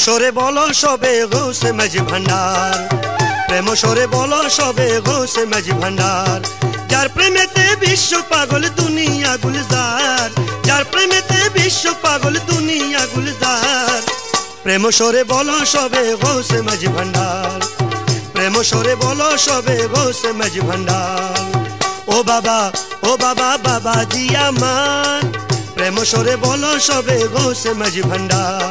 সরে বলো সবে গৌসে মাঝি ভান্ডার, প্রেম সরে বলো সবে গৌসে মাঝি ভান্ডার। যার প্রেমেতে বিশ্ব পাগল দুনিয়া গুলজার, যার প্রেমেতে বিশ্ব পাগল দুনিয়া গুলজার। প্রেম সরে বলো সবে গৌসে মাঝি ভান্ডার, প্রেম সরে বলো সবে গৌসে মাঝি ভান্ডার। ও বাবা বাবা জি আমার, প্রেম সরে বলো সবে গৌসে মাঝি ভান্ডার।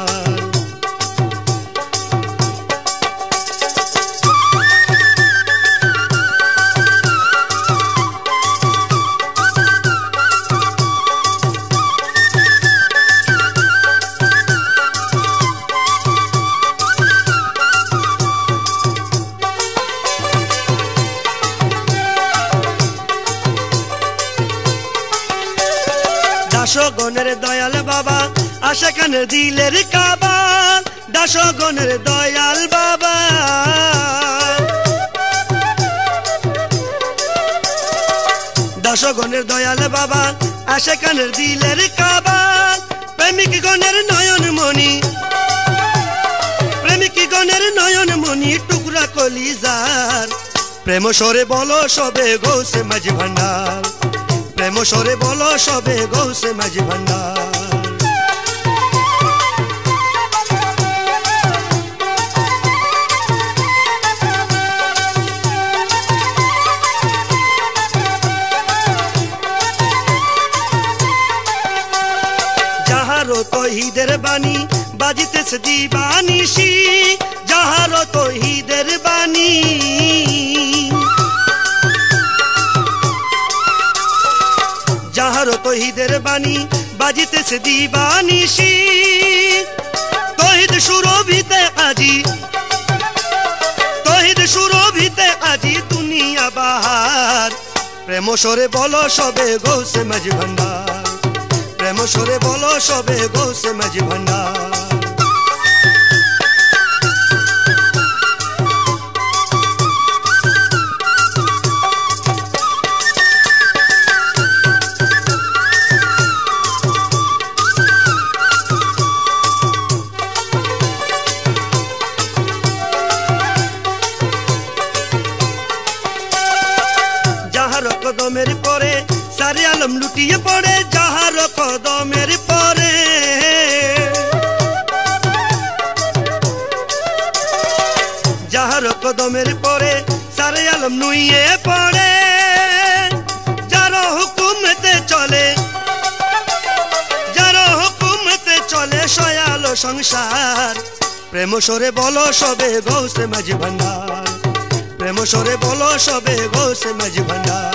দাসগণের দয়াল বাবা আশাকানের দিলের কাবা, দাসগণের দয়াল বাবা। দাসগণের দয়াল বাবা আশাকানের দিলের কাবা। প্রেমিক গণের নয়ন মণি, প্রেমিক গণের নয়ন মণি টুকরা কলিজার। প্রেম সরে বলো সবে গৌসে মাঝি ভান্ডার, প্রেম সরে বলো সবে গৌসে মাঝি ভান্ডার। যাহারো তৌহিদের বাণী বাজিতেছে দিবানিশি, যাহারো তৌহিদের বাণী, যাহারো তৌহিদের বাণী বাজিতেছে দিবানিশি। তৌহিদ সুরভিতে আজি, তৌহিদ সুরভিতে আজি দুনিয়া বাহার। প্রেম সরে বলো সবে গৌসে মাঝি ভান্ডার, প্রেম সরে বলো সবে গৌসে মাঝি ভান্ডার। কদমের পরে সারে আলম লুটিয়ে পড়ে, যাহার কদমের পরে, যাহার কদমের পরে সারে আলম নুইয়ে পড়ে। যার হুকুমতে চলে, যার হুকুমতে চলে সয়াল সংসার। প্রেম সরে বলো সবে গৌসে মাঝি ভান্ডার, প্রেম সরে বলো সবে গৌসে মাঝি ভান্ডার।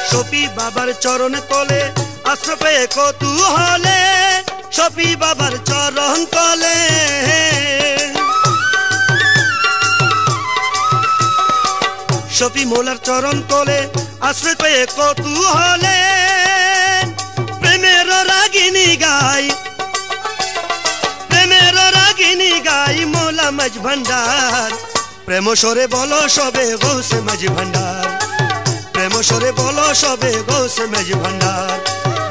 শফি বাবার চরণ তলে আশ্রয় পেয়ে কৌতূহলে, শফি বাবার চরণ তলে, শফি মোলার চরণ তলে আশ্রয় পেয়ে কৌতূহলে। প্রেমের রাগিনী গাই, প্রেমের রাগিনী গাই মোলা মাঝি ভান্ডার। প্রেম সরে বলো সবে গৌসে মাঝি ভান্ডার, প্রেম সরে বলো সবে গৌসে মাঝি ভান্ডার।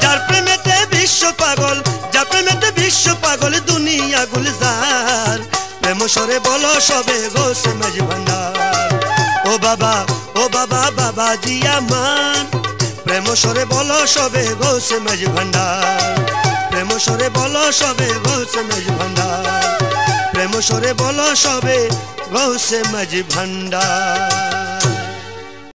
যার প্রেমেতে বিশ্ব পাগল, যার প্রেমেতে বিশ্ব পাগল দুনিয়া গুলজার। প্রেম সরে বলো সবে গৌসে মাঝি ভান্ডার। ও বাবা বাবা জি আমার, প্রেম সরে বলো সবে গৌসে মাঝি ভান্ডার, প্রেম সরে বলো সবে গৌসে মাঝি ভান্ডার, প্রেম সরে বলো সবে গৌসে মাঝি ভান্ডার।